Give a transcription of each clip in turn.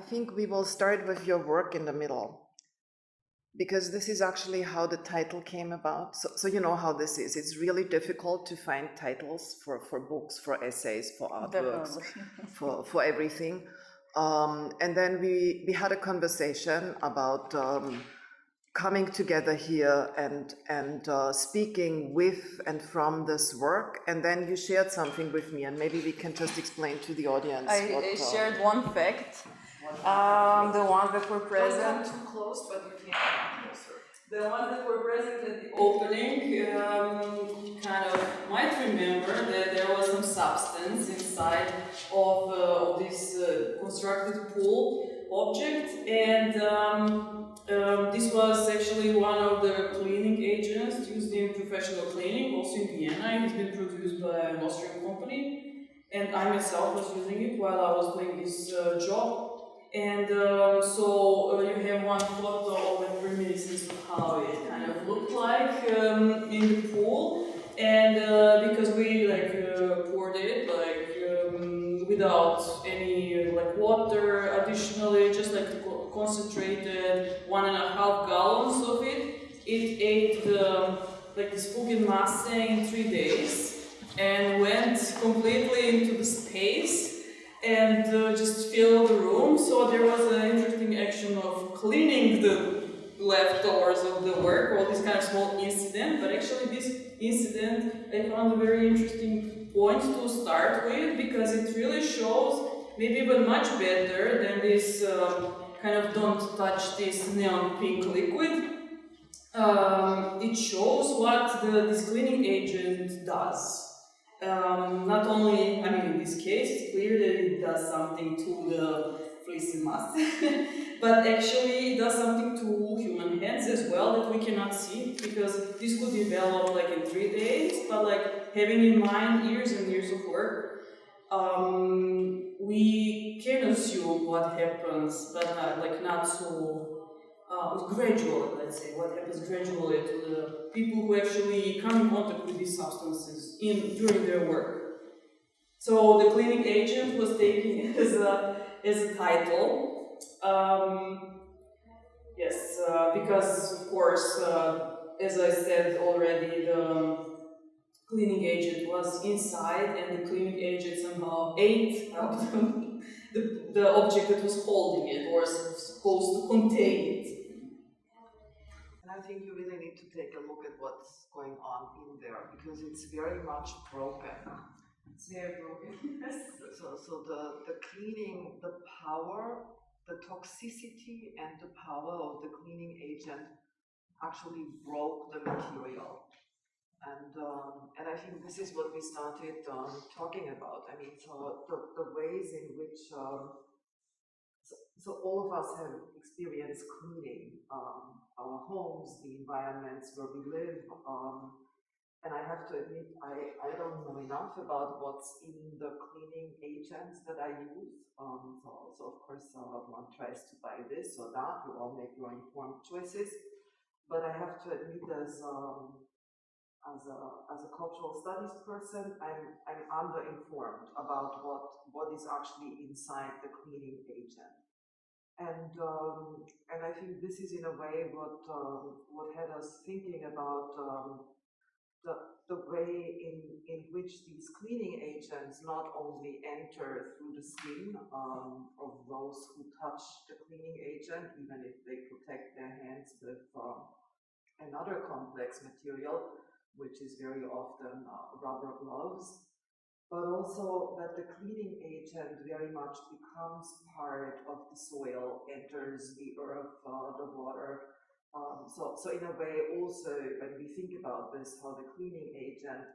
think we will start with your work in the middle, because this is actually how the title came about. So you know how this is. It's really difficult to find titles for books, for essays, for artworks, for everything. And then we had a conversation about coming together here and speaking with and from this work, and then you shared something with me, and maybe we can just explain to the audience. I shared one fact. The ones that were present. Don't come too close, but you can come closer. The ones that were present at the opening kind of might remember that there was some substance inside of this constructed pool object, and this was actually one of the cleaning agents used in professional cleaning, also in Vienna. It has been produced by an Austrian company, and I myself was using it while I was doing this job. And so you have one photo of a reminiscence of how it kind of looked like in the pool, and because we poured it without any water additionally, just concentrated 1.5 gallons of it. It ate this Fugenmasse in 3 days and went completely into the space and just filled the room. So there was an interesting action of cleaning the leftovers of the work, all this kind of small incident. But actually this incident I found a very interesting point to start with, because it really shows, maybe even much better than this kind of don't touch this neon pink liquid. It shows what this cleaning agent does. Not only, in this case, it's clear that it does something to the fleecy mass, but actually it does something to human hands as well that we cannot see, because this could develop in 3 days, but having in mind years and years of work, we can assume what happens, but not so gradually, let's say, what happens gradually to the people who actually come in contact with these substances during their work. So the cleaning agent was taken as a title. Yes, because of course, as I said already, the cleaning agent was inside, and the cleaning agent somehow ate out the object that was holding it, or supposed to contain it. I think you really need to take a look at what's going on in there, because it's very much broken. It's very broken. So the cleaning, the power, the toxicity and the power of the cleaning agent actually broke the material. And I think this is what we started talking about. So the ways in which so all of us have experienced cleaning our homes, the environments where we live, and I have to admit, I don't know enough about what's in the cleaning agents that I use. So of course one tries to buy this or that. You all make your informed choices, but I have to admit, as a cultural studies person, I'm underinformed about what is actually inside the cleaning agent. And I think this is in a way what had us thinking about the way in which these cleaning agents not only enter through the skin of those who touch the cleaning agent, even if they protect their hands with another complex material, which is very often rubber gloves, but also that the cleaning agent very much becomes part of the soil, enters the earth, the water. So in a way also, when we think about this, how the cleaning agent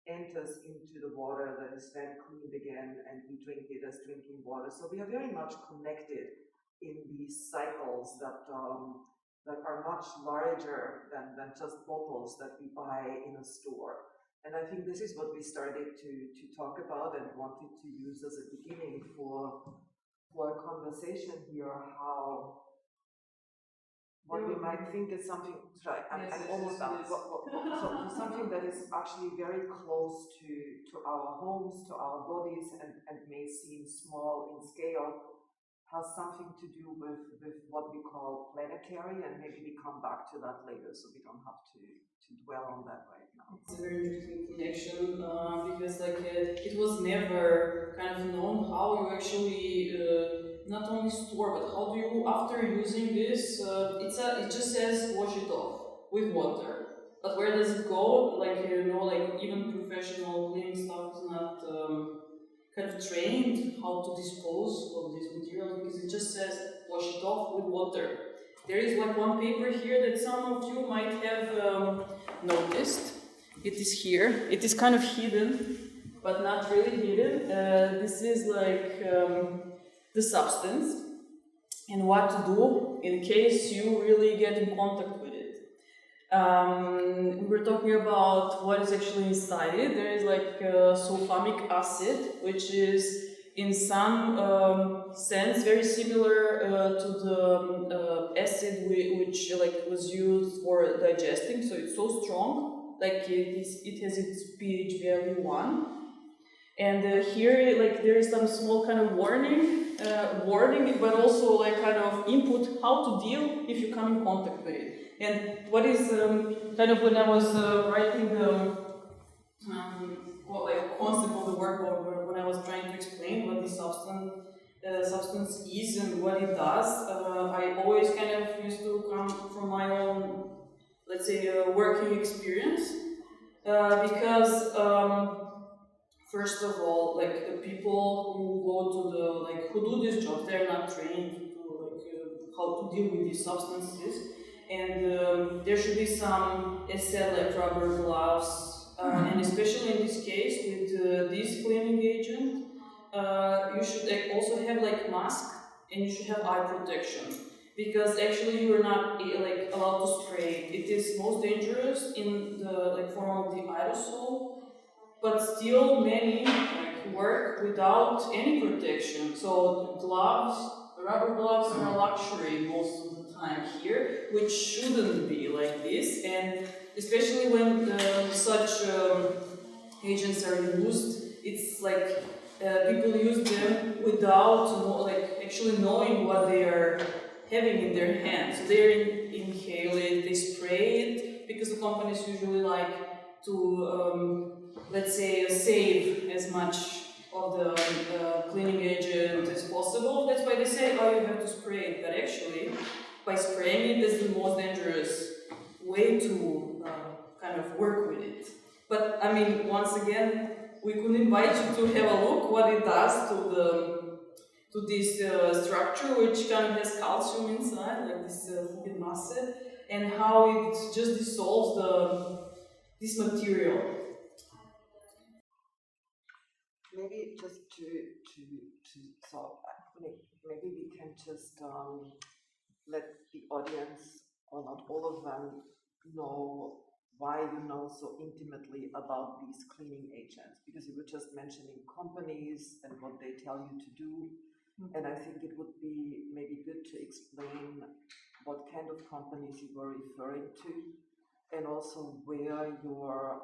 enters into the water that is then cleaned again, and we drink it as drinking water. So we are very much connected in these cycles that are much larger than just bottles that we buy in a store. And I think this is what we started to talk about and wanted to use as a beginning for a conversation here, how what we might think is something, sorry, I'm almost done. So something that is actually very close to our homes, to our bodies, and may seem small in scale, has something to do with what we call planetary, and maybe we come back to that later, so we don't have to dwell on that right now. It's a very interesting connection because it was never kind of known how you actually not only store, but how do you, after using this, it just says wash it off with water. But where does it go? Even professional cleaning stuff is not kind of trained how to dispose of this material, because it just says wash it off with water. There is one paper here that some of you might have noticed. It is here. It is kind of hidden, but not really hidden. This is the substance and what to do in case you really get in contact with it. We were talking about what is actually inside it. There is sulfamic acid, which is in some sense very similar to the acid which was used for digesting. So it's so strong, it has its pH value 1. And here there is some small kind of warning, but also kind of input how to deal if you come in contact with it. And what is kind of when I was writing the concept of the work, or when I was trying to explain what this substance is and what it does, I always kind of used to come from my own, let's say, working experience, because first of all, the people who go to who do this job, they're not trained to how to deal with these substances. And there should be some, as said, rubber gloves, and especially in this case with this cleaning agent, you should also have mask, and you should have eye protection, because actually you are not allowed to spray. It is most dangerous in the form of the aerosol, but still many work without any protection. So rubber gloves are a luxury most of the time here, which shouldn't be like this. And especially when such agents are used, it's people use them without actually knowing what they are having in their hands. So they inhale it, they spray it, because the companies usually like to let's say save as much of the cleaning agent as possible. That's why they say, oh, you have to spray it. But actually, by spraying it, that's the most dangerous way to kind of work with it. But I mean, once again, we could invite you to have a look what it does to this structure, which kind of has calcium inside, like this masse, and how it just dissolves this material. Maybe just so maybe we can just let the audience, or not all of them, know why you know so intimately about these cleaning agents, because you were just mentioning companies and what they tell you to do, and I think it would be maybe good to explain what kind of companies you were referring to, and also where your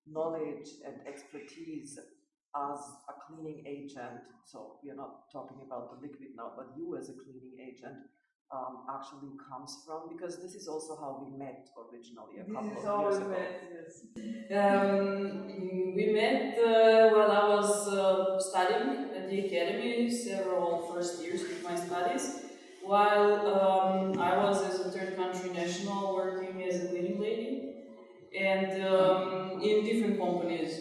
knowledge and expertise as a cleaning agent, so we are not talking about the liquid now, but you as a cleaning agent actually comes from, because this is also how we met originally a couple of years ago. We met while I was studying at the academy, several first years of my studies, while I was as a third country national working as a cleaning lady, and in different companies.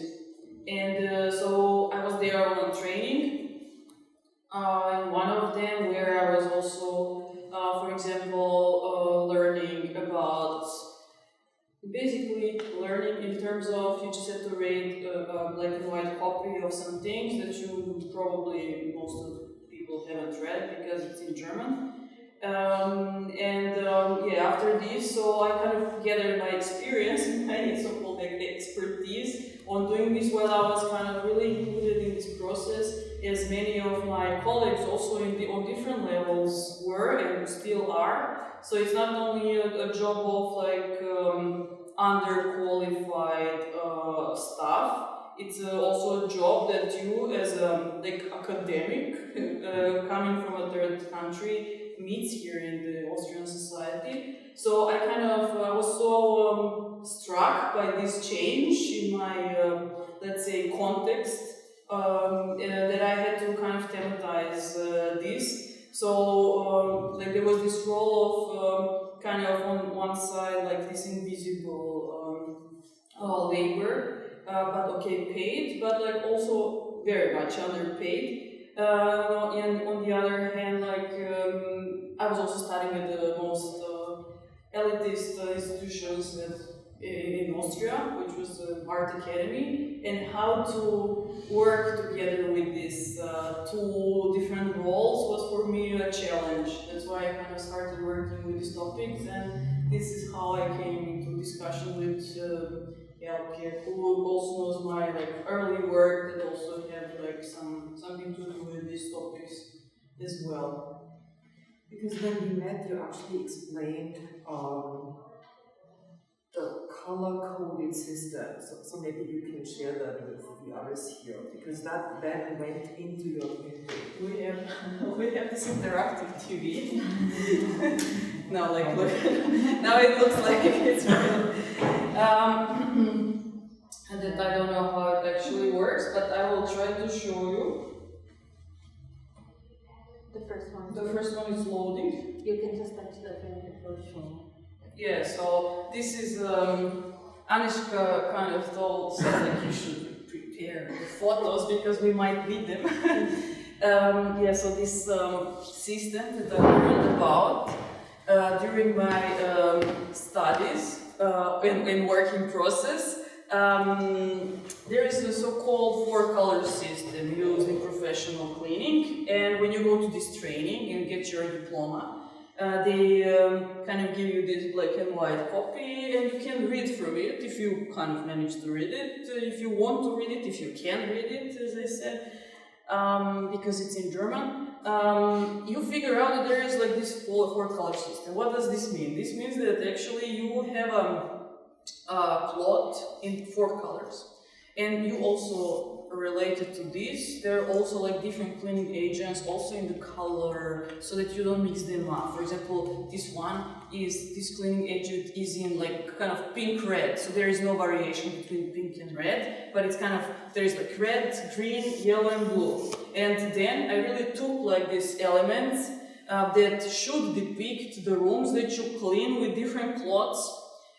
And so I was there on training, in one of them where I was also, for example, learning about, basically learning in terms of, you just have to read a black and white copy of some things that you probably, most of people haven't read because it's in German. After this, so I kind of gathered my experience and my so-called expertise on doing this while I was kind of really included in this process, as many of my colleagues also on different levels were and still are. So it's not only a job of underqualified staff, It's also a job that you, as a academic coming from a third country, meets here in the Austrian society. So I kind of was so struck by this change in my, let's say, context that I had to kind of thematize this. So there was this role of kind of on one side like this invisible labor. But okay, paid, but like also very much underpaid. And on the other hand, I was also studying at the most elitist institutions in Austria, which was the Art Academy, and how to work together with these two different roles was for me a challenge. That's why I kind of started working with these topics, and this is how I came into discussion with Elke, who also knows my early work that also had something to do with these topics as well. Because when we met, you actually explained the color-coded system. So maybe you can share that with the others here, because that then went into your thinking. We have this interactive TV. Now, look, now it looks like it's real. And that I don't know how it actually works, but I will try to show you. The first one. The first one is loading. You can just touch the pen and it will show. Yeah, so this is Anishka kind of said you should prepare the photos because we might need them. Yeah, so this system that I learned about during my studies and working process. There is a so-called four-color system used in professional cleaning, and when you go to this training and get your diploma, they kind of give you this black and white copy, and you can read from it if you kind of manage to read it, if you want to read it, if you can read it, as I said, because it's in German. You figure out that there is this four-color system. What does this mean? This means that actually you have a cloth in four colors, and you also related to this, there are also different cleaning agents also in the color, so that you don't mix them up. For example, this cleaning agent is in kind of pink red, so there is no variation between pink and red, but it's kind of, there is red, green, yellow and blue. And then I really took these elements that should depict the rooms that you clean with different cloths,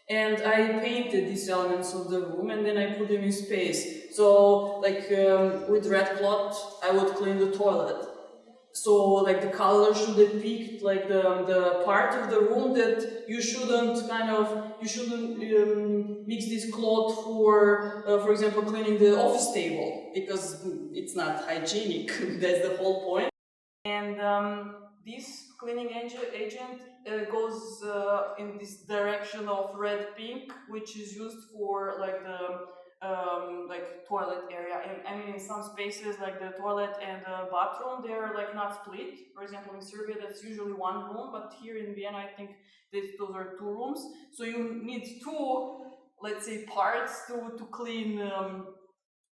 and I painted these elements of the room, and then I put them in space. So, with red cloth, I would clean the toilet. So, the color should depict the part of the room that you shouldn't mix this cloth for example, cleaning the office table, because it's not hygienic. That's the whole point. And this cleaning agent goes in this direction of red-pink, which is used for toilet area. And I mean, in some spaces like the toilet and the bathroom, they're not split. For example, in Serbia, that's usually one room, but here in Vienna, I think those are two rooms. So you need two, let's say, parts to clean,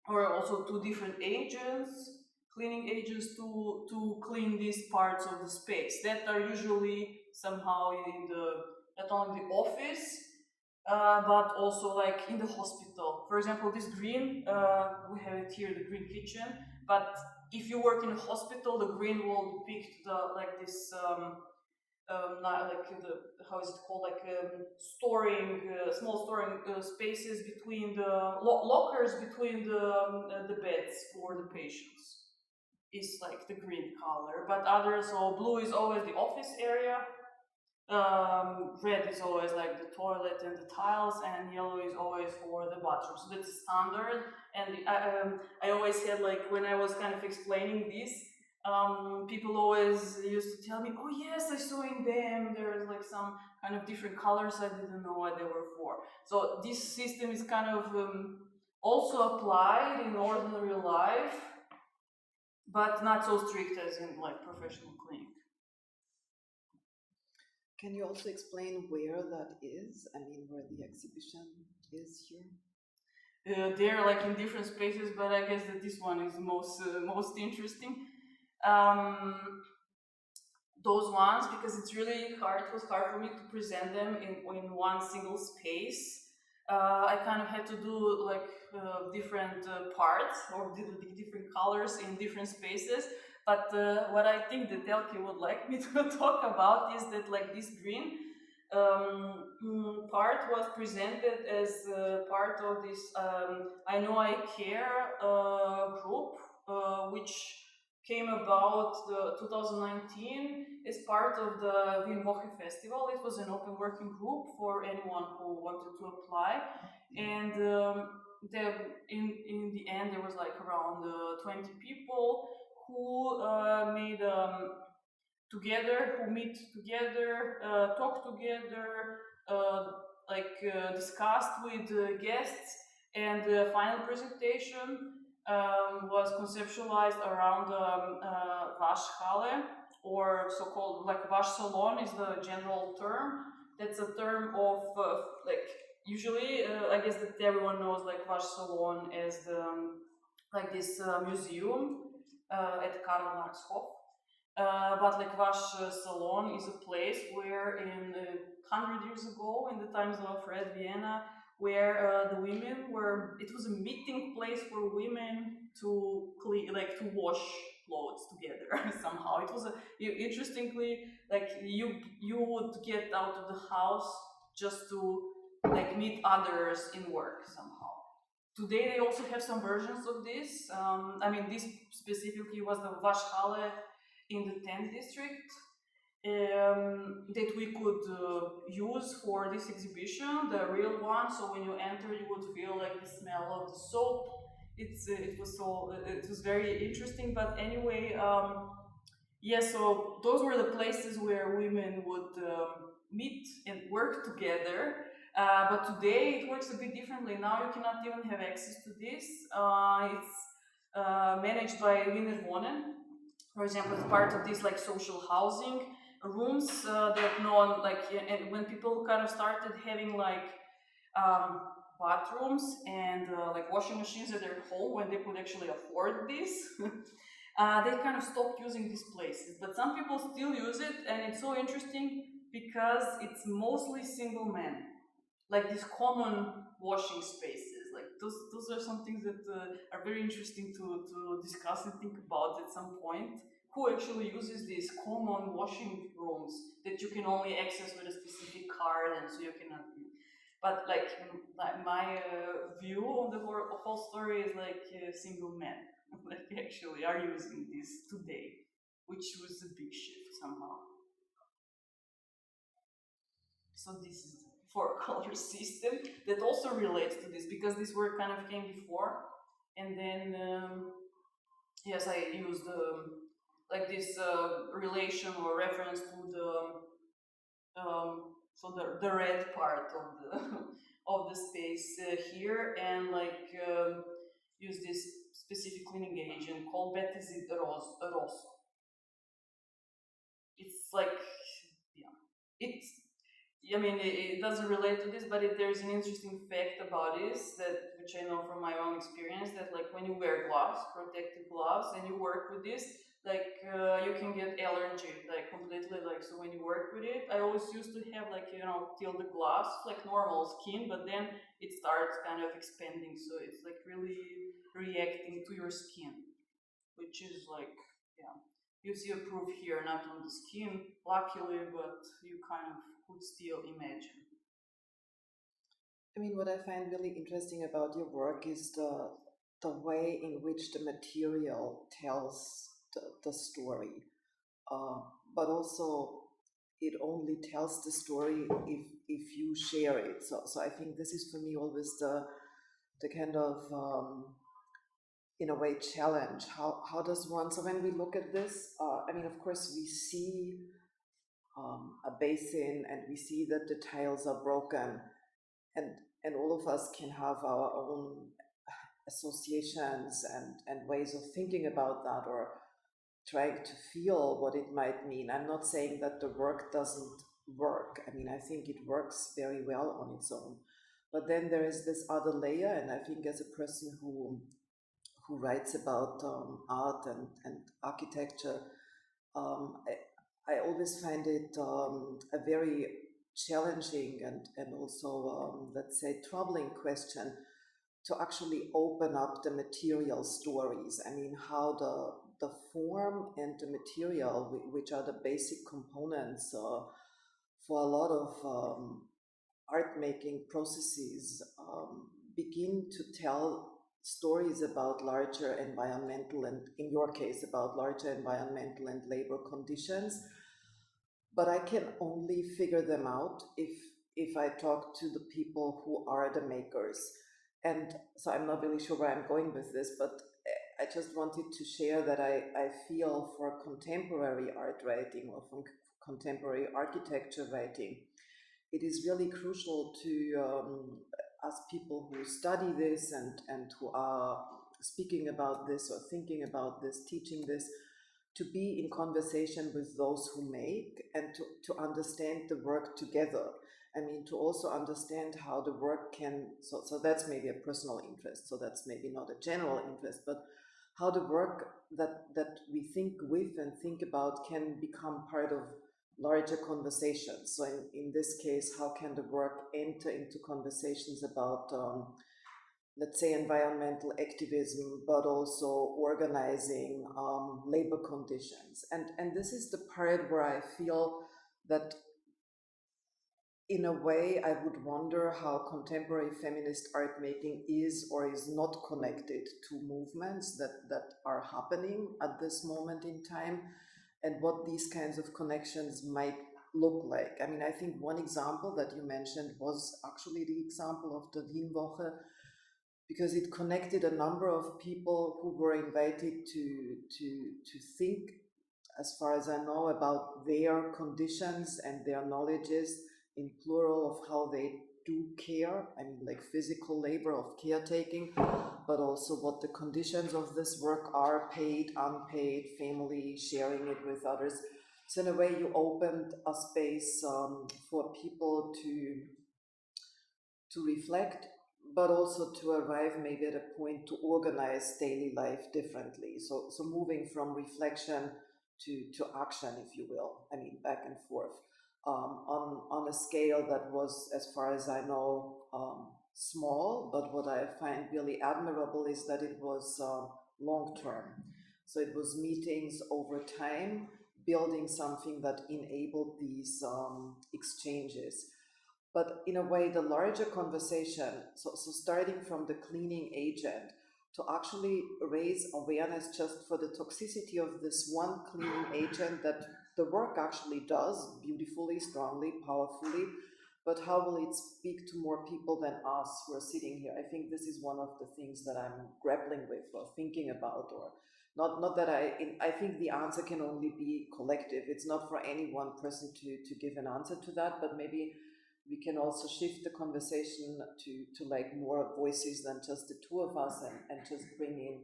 or also two different cleaning agents to clean these parts of the space that are usually somehow in not only the office, but also in the hospital. For example, this green, we have it here, the green kitchen, but if you work in a hospital, the green will depict how is it called, small storing spaces between the lockers between the beds for the patients. Is the green color, but others, so blue is always the office area, red is always the toilet and the tiles, and yellow is always for the bathroom. So that's standard. And I always had when I was kind of explaining this, people always used to tell me, oh yes, I saw in them there is some kind of different colors, I didn't know what they were for. So this system is kind of also applied in ordinary life, but not so strict as in professional cleaning. Can you also explain where that is? I mean, where the exhibition is here? they're like in different spaces, but I guess that this one is most interesting. Um, those ones, because it's really hard. It was hard for me to present them in one single space. I kind of had to do like different parts or different colors in different spaces. But what I think that Elke would like me to talk about is that like this green part was presented as part of this I Know I Care group, which came about 2019 as part of the Wien Woche Festival. It was an open working group for anyone who wanted to apply, and in the end there was like around 20 people who made together, who meet together, talk together, discussed with guests, and the final presentation was conceptualized around Waschhalle, or so-called like Wasch Salon is the general term. That's a term of like usually I guess that everyone knows like Wasch Salon as the like this museum at Karl Marxhof. But like Wasch Salon is a place where in 100 years ago, in the times of Red Vienna, where the women were, it was a meeting place for women to clean, like to wash clothes together somehow. It was interestingly, like you would get out of the house just to like meet others in work somehow. Today they also have some versions of this. I mean, this specifically was the Waschhalle in the 10th district that we could use for this exhibition, the real one. So when you enter, you would feel like the smell of the soap. It was very interesting. But anyway, yeah. So those were the places where women would meet and work together. But today it works a bit differently. Now you cannot even have access to this. It's managed by Wiener Wohnen, for example, as part of these like social housing rooms that no one like. And when people kind of started having like bathrooms and like washing machines at their home, when they could actually afford this, they kind of stopped using these places. But some people still use it, and it's so interesting because it's mostly single men, like these common washing spaces. Like those are some things that are very interesting to discuss and think about at some point. Who actually uses these common washing rooms that you can only access with a specific card, and so you cannot. But like my view on the whole story is like single men like actually are using this today, which was a big shift somehow. So this is the four-color system that also relates to this, because this work kind of came before, and then yes, I used like this relation or reference to the so the red part of the of the space here, and like use this specific cleaning agent called Betizid Rosso. It's like, yeah, it's, I mean, it doesn't relate to this, but there's an interesting fact about this, that which I know from my own experience, that like when you wear gloves, protective gloves, and you work with this, like you can get allergy, like completely, like, so when you work with it, I always used to have like, you know, till the gloves, like normal skin, but then it starts kind of expanding, so it's like really reacting to your skin, which is like, yeah. You see a proof here, not on the skin, luckily, but you kind of could still imagine. I mean, what I find really interesting about your work is the way in which the material tells the story, but also it only tells the story if you share it. So I think this is for me always the kind of in a way challenge. How does one? So when we look at this, I mean, of course, we see a basin and we see that the tiles are broken, and all of us can have our own associations and ways of thinking about that, or trying to feel what it might mean. I'm not saying that the work doesn't work. I mean, I think it works very well on its own. But then there is this other layer, and I think as a person who writes about art and architecture, I always find it a very challenging and also, let's say, troubling question to actually open up the material stories. I mean, how the form and the material, which are the basic components for a lot of art making processes, begin to tell stories about larger environmental and, in your case, about larger environmental and labor conditions. But I can only figure them out if I talk to the people who are the makers. And so I'm not really sure where I'm going with this, but I just wanted to share that I feel for contemporary art writing or from contemporary architecture writing, it is really crucial to us people who study this and who are speaking about this or thinking about this, teaching this, to be in conversation with those who make and to understand the work together. I mean, to also understand how the work can, so that's maybe a personal interest, so that's maybe not a general interest, but how the work that we think with and think about can become part of larger conversations. So in this case, how can the work enter into conversations about, let's say, environmental activism, but also organizing labor conditions. And this is the part where I feel that in a way I would wonder how contemporary feminist art making is or is not connected to movements that are happening at this moment in time, and what these kinds of connections might look like. I mean, I think one example that you mentioned was actually the example of the Wien Woche, because it connected a number of people who were invited to think, as far as I know, about their conditions and their knowledges in plural of how they do care. I mean, like physical labor of caretaking, but also what the conditions of this work are, paid, unpaid, family, sharing it with others. So in a way, you opened a space for people to reflect, but also to arrive maybe at a point to organize daily life differently. So moving from reflection to action, if you will, I mean, back and forth, on a scale that was, as far as I know, small, but what I find really admirable is that it was long-term. So it was meetings over time, building something that enabled these exchanges. But in a way, the larger conversation, so starting from the cleaning agent, to actually raise awareness just for the toxicity of this one cleaning agent that the work actually does beautifully, strongly, powerfully, but how will it speak to more people than us who are sitting here? I think this is one of the things that I'm grappling with or thinking about, or not that I think the answer can only be collective. It's not for any one person to give an answer to that, but maybe we can also shift the conversation to like more voices than just the two of us, and just bring in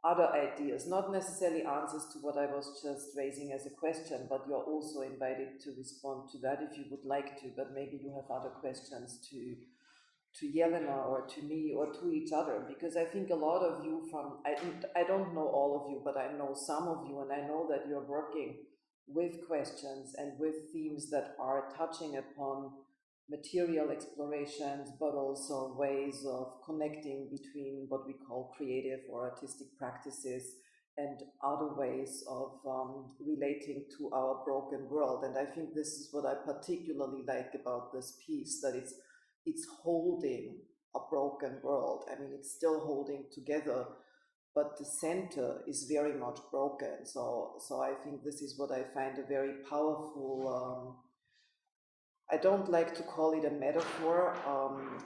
other ideas, not necessarily answers to what I was just raising as a question, but you're also invited to respond to that if you would like to, but maybe you have other questions to Jelena or to me or to each other, because I think a lot of you I don't know all of you, but I know some of you, and I know that you're working with questions and with themes that are touching upon material explorations, but also ways of connecting between what we call creative or artistic practices and other ways of relating to our broken world. And I think this is what I particularly like about this piece, that it's holding a broken world. I mean, it's still holding together, but the center is very much broken. So I think this is what I find a very powerful, I don't like to call it a metaphor,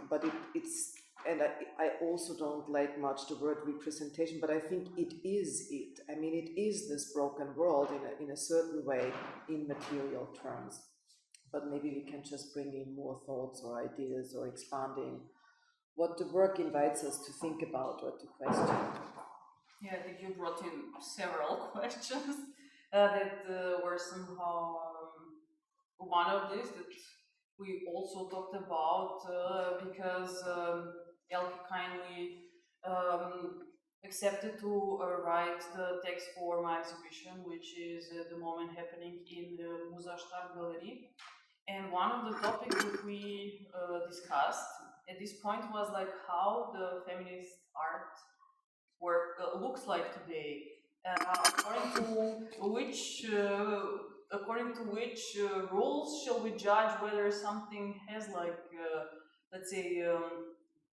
but it's, and I also don't like much the word representation, but I think it is it. I mean, it is this broken world in a certain way in material terms. But maybe we can just bring in more thoughts or ideas or expanding what the work invites us to think about or to question. Yeah, I think you brought in several questions that were somehow one of these that we also talked about because Elke kindly accepted to write the text for my exhibition, which is at the moment happening in the Muzeum Gallery. And one of the topics that we discussed at this point was like how the feminist art work looks like today. According to which rules shall we judge whether something has like let's say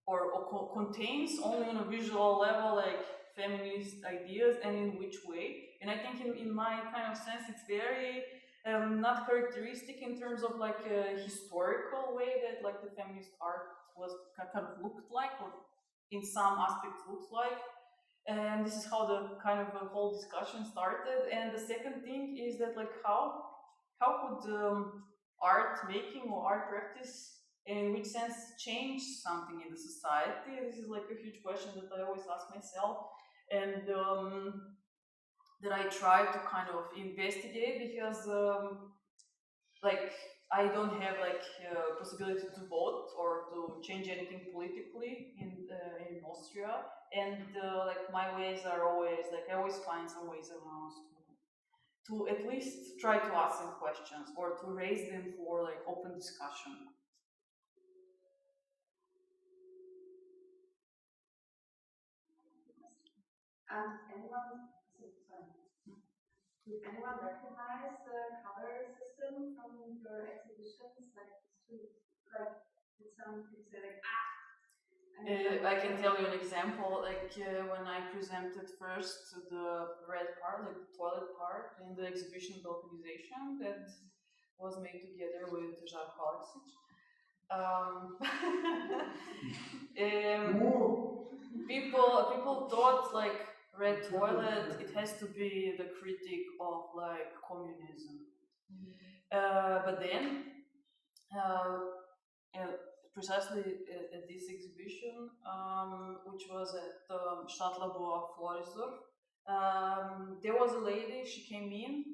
or contains only on a visual level like feminist ideas, and in which way? And I think in my kind of sense it's very not characteristic in terms of like a historical way that like the feminist art was kind of looked like, or in some aspects looks like. And this is how the kind of the whole discussion started. And the second thing is that like how could art making or art practice, and in which sense change something in the society? This is like a huge question that I always ask myself, and that I try to kind of investigate, because like I don't have like possibility to vote or to change anything politically in Austria, and like my ways are always like I always find some ways around to at least try to ask some questions or to raise them for like open discussion. Did anyone recognize the color system from your exhibitions? Did some people say like, I can tell you an example, like when I presented first the red part, like the toilet part in the exhibition balkanization that was made together with Žarko Aleksić. People thought like red toilet, it has to be the critique of like communism. But then precisely at this exhibition, which was at Stadtlabor Florisdorf, there was a lady, she came in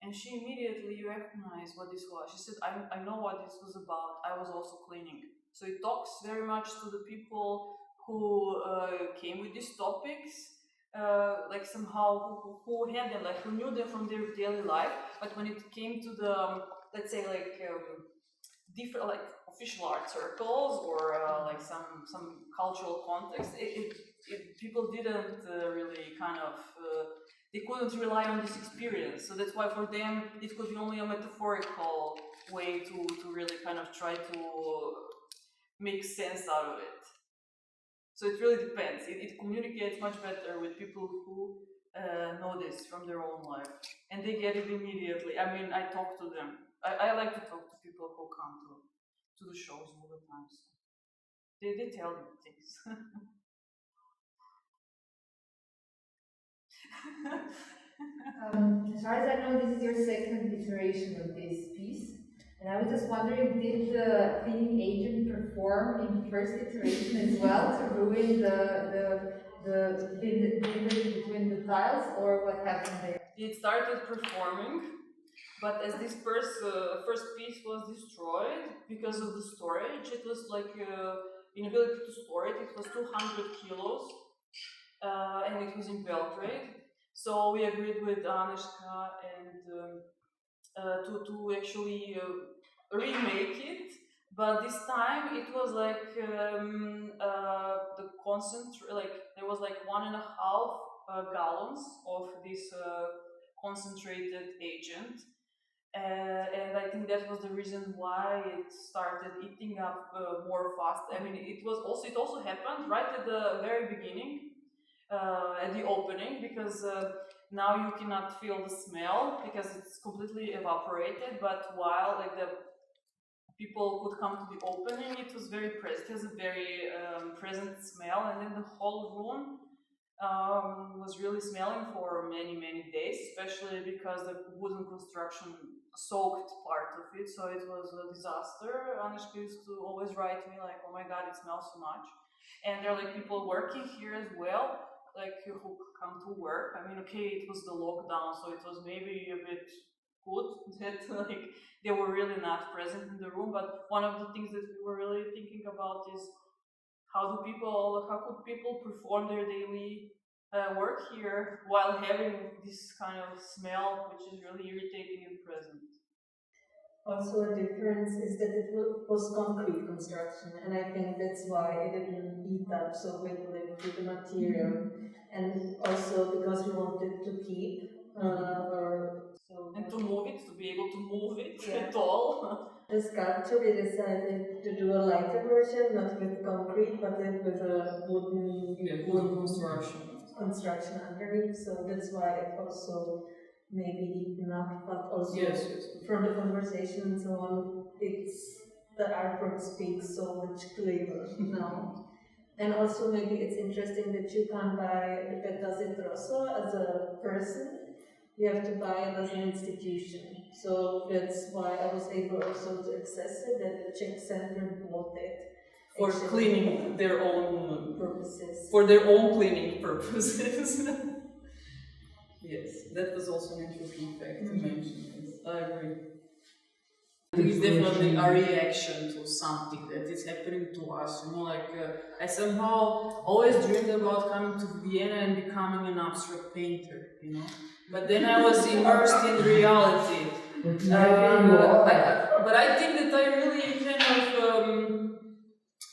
and she immediately recognized what this was. She said, I know what this was about, I was also cleaning. So it talks very much to the people who came with these topics, like somehow who had them, like who knew them from their daily life, but when it came to the, let's say like different like official art circles or like some cultural context, people didn't really kind of they couldn't rely on this experience. So that's why for them it could be only a metaphorical way to really kind of try to make sense out of it. So it really depends. It communicates much better with people who know this from their own life, and they get it immediately. I mean, I talk to them. I like to talk to people who come to the shows all the time. So they tell me things. As far as I know, this is your second iteration of this piece. And I was just wondering, did the cleaning agent perform in the first iteration as well to ruin the binding between the tiles, or what happened there? It started performing, but as this first piece was destroyed because of the storage, it was like inability to store it. It was 200 kilos, and it was in Belgrade. So we agreed with Anishka and to actually remake it, but this time it was like the concentrate, like there was like 1.5 gallons of this concentrated agent, and I think that was the reason why it started eating up more fast. I mean, it also happened right at the very beginning, at the opening, because now you cannot feel the smell because it's completely evaporated, but while like the people could come to the opening, it was very present. It has a very present smell, and then the whole room was really smelling for many days, especially because the wooden construction soaked part of it, so it was a disaster. Anishka used to always write me like, oh my god, it smells so much. And there are like people working here as well, like who come to work. I mean, okay, it was the lockdown, so it was maybe a bit could, that like they were really not present in the room. But one of the things that we were really thinking about is how could people perform their daily work here while having this kind of smell, which is really irritating and present. Also, a difference is that it was concrete construction, and I think that's why it didn't eat up so quickly with the material. And also because we wanted to keep and to move it, to be able to move it yeah. at all. The sculpture, we decided to do a lighter version, not with concrete, but then with a wooden construction underneath. So that's why it also maybe eaten up, but also from the conversation and so on, the artwork speaks so much clearer now. And also maybe it's interesting that you can't buy the Petazit Rosso as a person. You have to buy it as an institution. So that's why I was able also to access it, that the Czech Center bought it. For cleaning their own purposes. For their own cleaning purposes. Yes, that was also an interesting fact to mention. Yes, I agree. It's definitely a reaction to something that is happening to us. You know, like I somehow always dreamed about coming to Vienna and becoming an abstract painter. You know, but then I was immersed in reality. But I think that I really kind of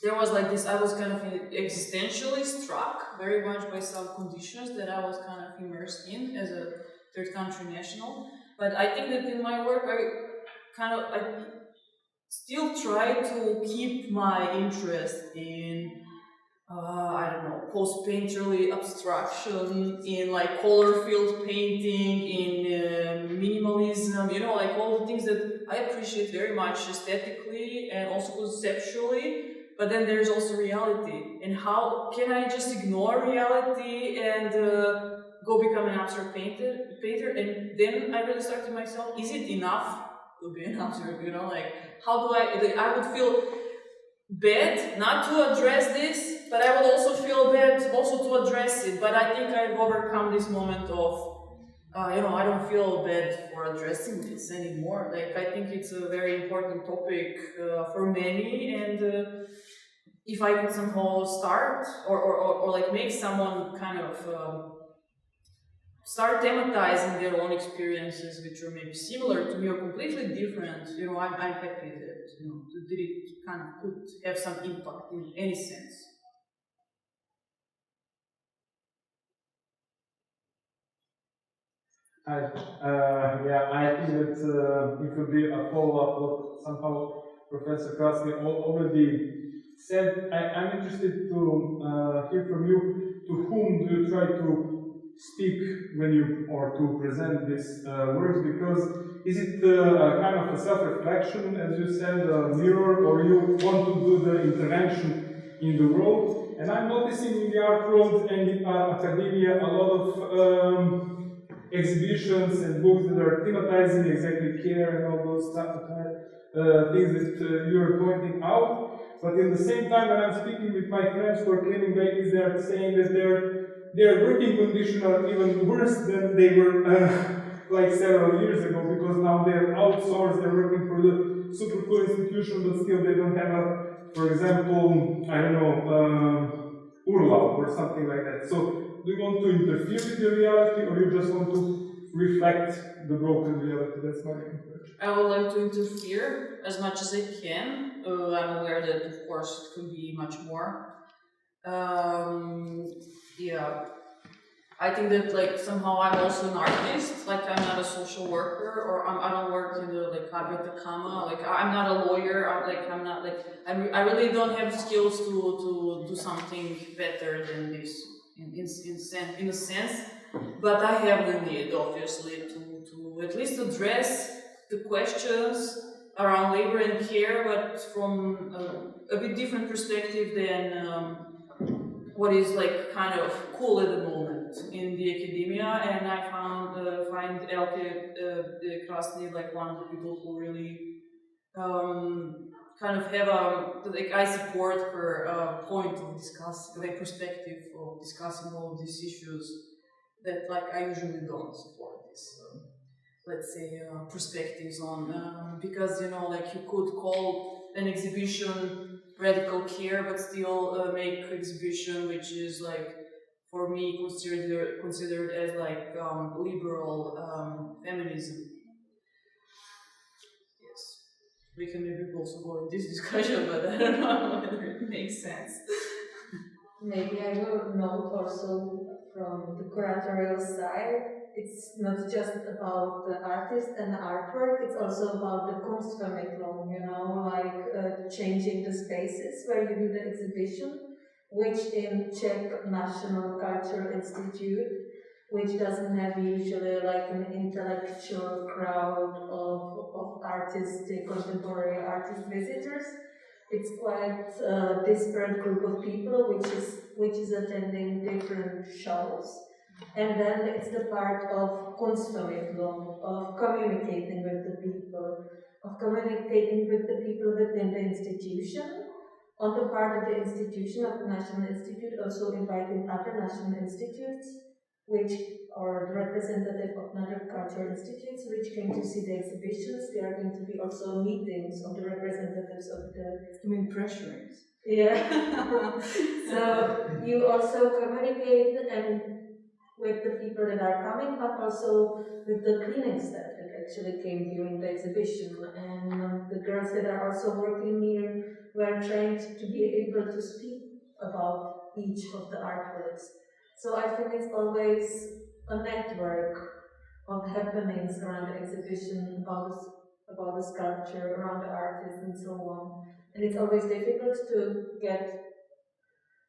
there was like this. I was kind of existentially struck very much by some conditions that I was kind of immersed in as a third country national. But I think that in my work, I still try to keep my interest in I don't know, post-painterly abstraction, in like color-filled painting, in minimalism, you know, like all the things that I appreciate very much aesthetically and also conceptually. But then there's also reality, and how can I just ignore reality and go become an abstract painter? And then I really started myself, is it enough to be an abstract, you know, like how do I would feel bad not to address this, but I would also feel bad also to address it. But I think I've overcome this moment of, you know, I don't feel bad for addressing this anymore. Like, I think it's a very important topic for many, and if I could somehow start or like make someone kind of start thematizing their own experiences, which are maybe similar to me or completely different, you know, I'm happy that, you know, that it kind of could have some impact in any sense. Yeah, I think that it would be a follow-up what somehow Professor Krasny already said. I'm interested to hear from you. To whom do you try to speak when you, or to present this works? Because is it a kind of a self-reflection, as you said, a mirror, or you want to do the intervention in the world? And I'm noticing in the art world and in academia a lot of exhibitions and books that are thematizing exactly care and all those things that you're pointing out. But in the same time, when I'm speaking with my friends who are cleaning babies, they are saying that their working conditions are even worse than they were like several years ago, because now they're outsourced, they're working for the super cool institution, but still they don't have a, for example, I don't know, urlaub or something like that. So do you want to interfere with the reality, or you just want to reflect the broken reality? That's my question. I would like to interfere as much as I can. I'm aware that, of course, it could be much more. Yeah, I think that like somehow I'm also an artist. Like I'm not a social worker, or I don't work in the like Artothek. Like I'm not a lawyer. I'm not like I really don't have skills to do something better than this in a sense. But I have the need, obviously, to at least address the questions around labor and care, but from a bit different perspective than what is like kind of cool at the moment in the academia. And I find Elke Krasny like one of the people who really kind of have like I support her point of discussing, like perspective of discussing all of these issues that like I usually don't support this. let's say, perspectives on, because, you know, like you could call an exhibition radical care, but still make exhibition which is like, for me, considered as like liberal feminism. Yes, we can maybe also go in this discussion, but I don't know whether it makes sense. Maybe I will note also from the curatorial side, it's not just about the artist and the artwork, it's also about the Kunstvermittlung, you know, like changing the spaces where you do the exhibition, which in Czech National Cultural Institute, which doesn't have usually like an intellectual crowd of artistic, contemporary artist visitors. It's quite a disparate group of people which is attending different shows. And then it's the part of Kunstvermittlung, of communicating with the people, within the institution. On the part of the institution, of the National Institute, also inviting other national institutes, which are the representative of other cultural institutes, which came to see the exhibitions. There are going to be also meetings of the representatives of the... You mean pressuring? Yeah. So you also communicate and with the people that are coming, but also with the cleaning staff that actually came during the exhibition. And the girls that are also working here were trained to be able to speak about each of the artworks. So I think it's always a network of happenings around the exhibition, about the sculpture, around the artist, and so on. And it's always difficult to get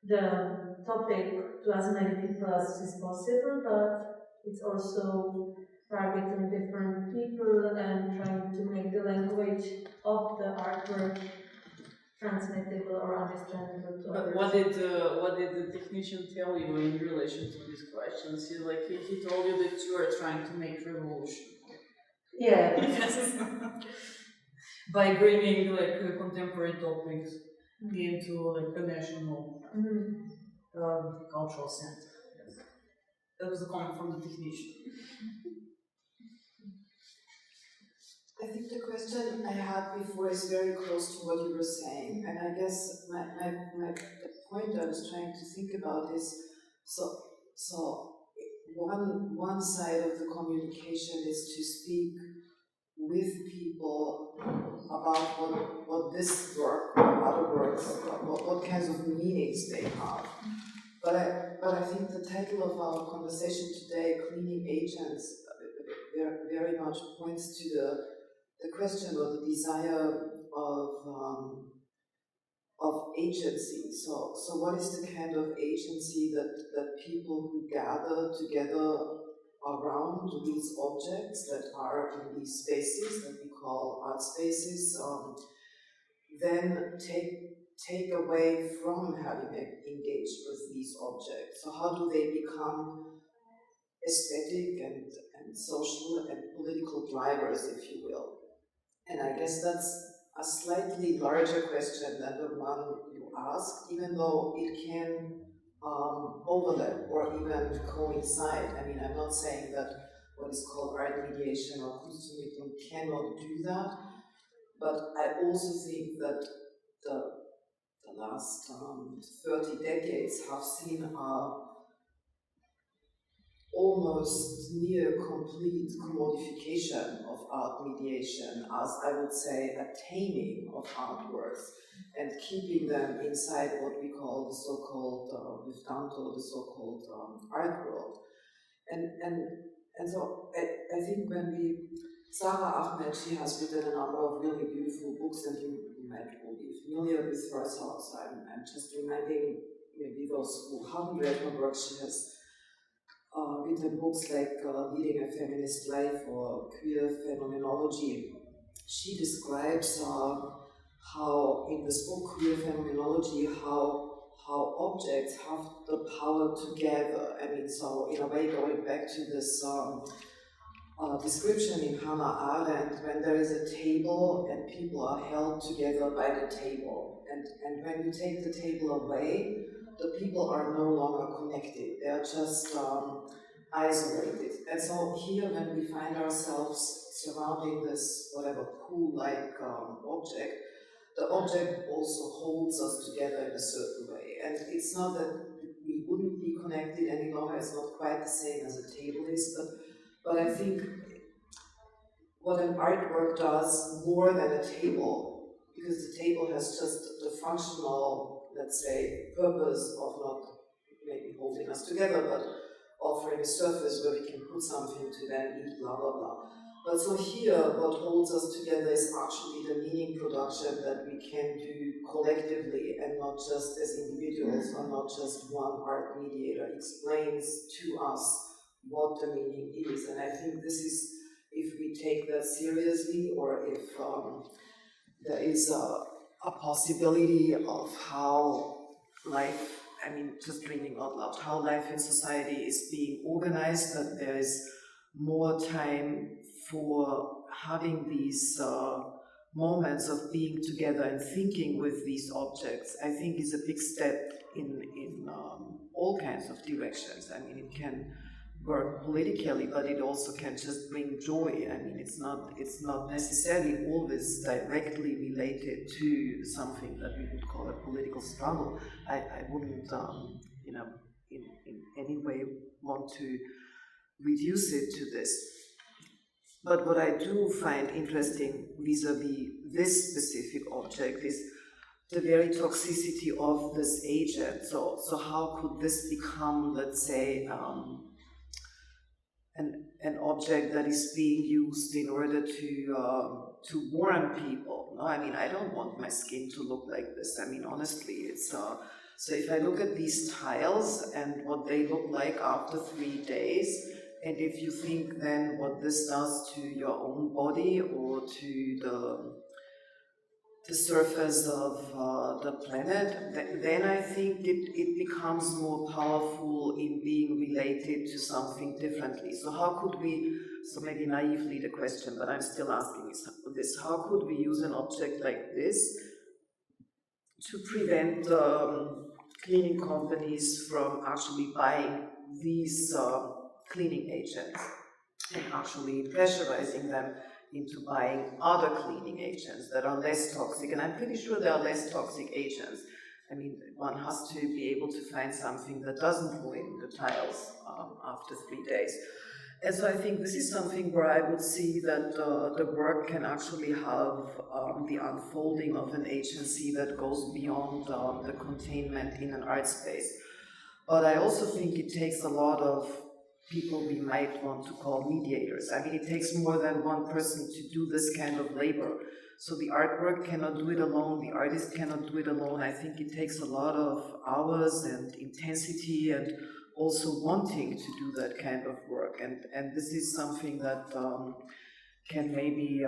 the topic to as many people as is possible, but it's also targeting different people and trying to make the language of the artwork transmittable or understandable to others. What did the technician tell you in relation to these questions? He told you that you are trying to make revolution. Yeah. By bringing like contemporary topics into like a national cultural center. Yes. That was a comment from the technician. I think the question I had before is very close to what you were saying, and I guess the point I was trying to think about is so one side of the communication is to speak with people about what this work or other works, what kinds of meanings they have. But I think the title of our conversation today, Cleaning Agents, very much points to the question or the desire of agency. So what is the kind of agency that people who gather together around these objects that are in these spaces that we call art spaces, then take away from having engaged with these objects? So how do they become aesthetic and social and political drivers, if you will? And I guess that's a slightly larger question than the one you asked, even though it can overlap or even coincide. I mean, I'm not saying that what is called art mediation or Kunstvermittlung cannot do that, but I also think that the last 30 decades have seen almost near complete commodification of art mediation as, I would say, a taming of artworks and keeping them inside what we call the so-called, with Danto, the so-called art world. And so I think when Sarah Ahmed, she has written a number of really beautiful books, and you might be familiar with her, so I'm just reminding maybe those who haven't read her work. She has written books like Leading a Feminist Life or Queer Phenomenology. She describes how, in this book, Queer Phenomenology, how objects have the power to gather. I mean, so in a way, going back to this description in Hannah Arendt, when there is a table and people are held together by the table, and when you take the table away, the people are no longer connected. They are just isolated. And so here, when we find ourselves surrounding this whatever pool-like object, the object also holds us together in a certain way. And it's not that we wouldn't be connected any longer, it's not quite the same as a table is, but I think what an artwork does more than a table, because the table has just the functional, let's say, purpose of not maybe holding us together, but offering a surface where we can put something to then eat, blah, blah, blah. But so here, what holds us together is actually the meaning production that we can do collectively and not just as individuals, or not just one art mediator explains to us what the meaning is. And I think this is, if we take that seriously, or if there is a possibility of how life, I mean, just dreaming out loud, how life in society is being organized, that there is more time for having these moments of being together and thinking with these objects, I think is a big step in all kinds of directions. I mean, it can work politically, but it also can just bring joy. I mean, it's not necessarily always directly related to something that we would call a political struggle. I wouldn't, in any way want to reduce it to this. But what I do find interesting vis-a-vis this specific object is the very toxicity of this agent. So how could this become, let's say, an object that is being used in order to warn people? No, I mean, I don't want my skin to look like this. I mean, honestly, it's so if I look at these tiles and what they look like after 3 days, and if you think then what this does to your own body or to the surface of the planet, then I think it becomes more powerful in being related to something differently. So how could we, so maybe naively the question, but I'm still asking this, how could we use an object like this to prevent cleaning companies from actually buying these cleaning agents and actually pressurizing them into buying other cleaning agents that are less toxic? And I'm pretty sure there are less toxic agents. I mean, one has to be able to find something that doesn't ruin the tiles after 3 days. And so I think this is something where I would see that the work can actually have the unfolding of an agency that goes beyond the containment in an art space. But I also think it takes a lot of people we might want to call mediators. I mean, it takes more than one person to do this kind of labor. So the artwork cannot do it alone, the artist cannot do it alone. I think it takes a lot of hours and intensity and also wanting to do that kind of work. And this is something that can maybe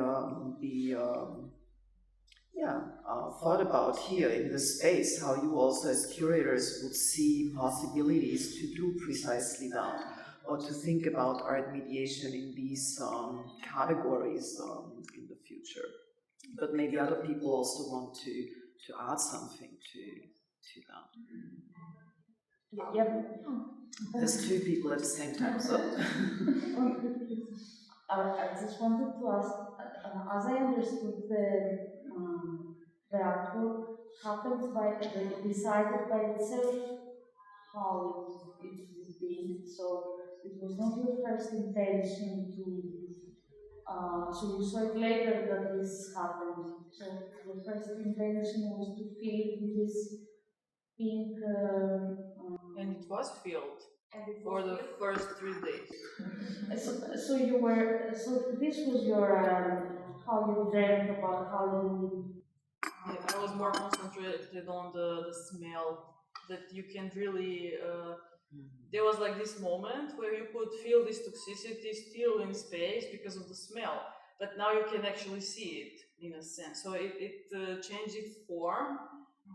be thought about here in this space, how you also as curators would see possibilities to do precisely that, or to think about art mediation in these categories in the future. But maybe other people also want to add something to that. Yeah. There's 2 people at the same time, so. I just wanted to ask, as I understood the artwork happens decided by itself how it would be. So it was not your first intention so you saw it later that this happened. So the first intention was to fill this pink. And it was filled for the first 3 days. So you were. So this was your how you dreamt about how you. I was more concentrated on the smell, that you can really. There was like this moment where you could feel this toxicity still in space because of the smell, but now you can actually see it in a sense. So it changed its form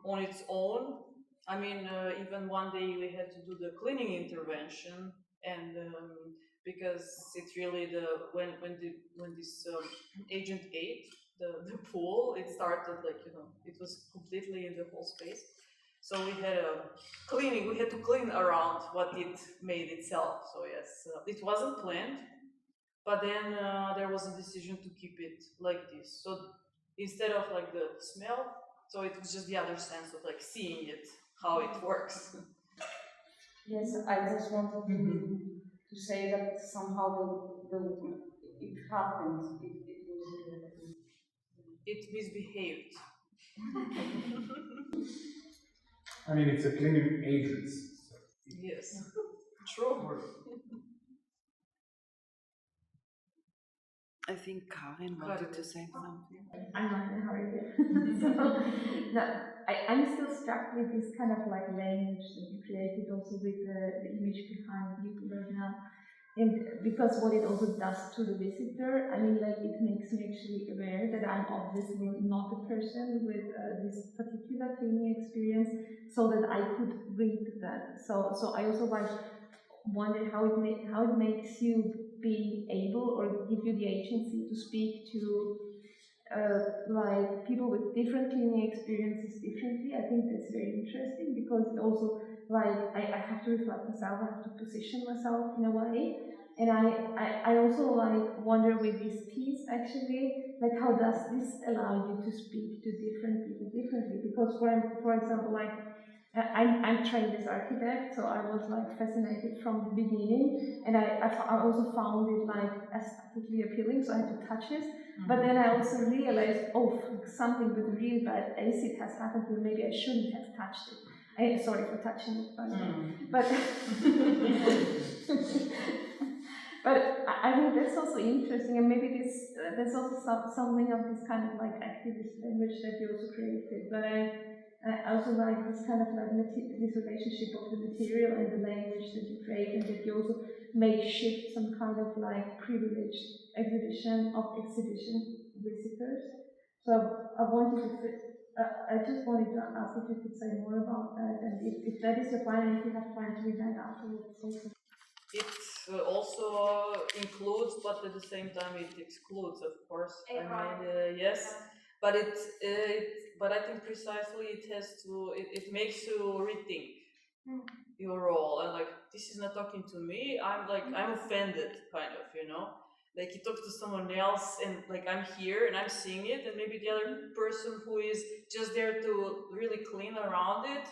on its own. I mean, even one day we had to do the cleaning intervention, and because it's really when this agent ate the pool, it started like, it was completely in the whole space. So we had a cleaning. We had to clean around what it made itself. So yes, it wasn't planned, but then there was a decision to keep it like this. So instead of like the smell, so it was just the other sense of like seeing it, how it works. Yes, I just wanted to say that somehow it happened. It misbehaved. I mean, it's a cleaning agent. Yes, true. I think Karin wanted to say something. I'm not in a hurry yet. So, no, I'm still struck with this kind of like language that you created also with the image behind you right now. And because what it also does to the visitor, I mean, like it makes me actually aware that I'm obviously not a person with this particular cleaning experience, so that I could read that. So I also like wonder how it makes you being able or give you the agency to speak to like people with different cleaning experiences differently. I think that's very interesting because it also like I have to reflect myself, I have to position myself in a way. And I also like wonder with this piece actually, like how does this allow you to speak to different people differently? Because for example, like I'm trained as architect, so I was like fascinated from the beginning, and I also found it like aesthetically appealing, so I had to touch it. But then I also realized, oh, something with real bad acid has happened to me, maybe I shouldn't have touched it. Sorry for touching it, by the way. But but I think that's also interesting, and maybe there's also something of this kind of like activist language that you also created. But I also like this kind of like this relationship of the material and the language that you create, and that you also make shift some kind of like privileged exhibition visitors. So I just wanted to ask if you could say more about that, and if that is your plan, and if you have planned to read that afterwards also. It also includes, but at the same time it excludes, of course. I mean, yes, but but I think precisely it makes you rethink your role, and like this is not talking to me. I'm offended, kind of, you know. Like you talk to someone else, and like I'm here and I'm seeing it, and maybe the other person who is just there to really clean around it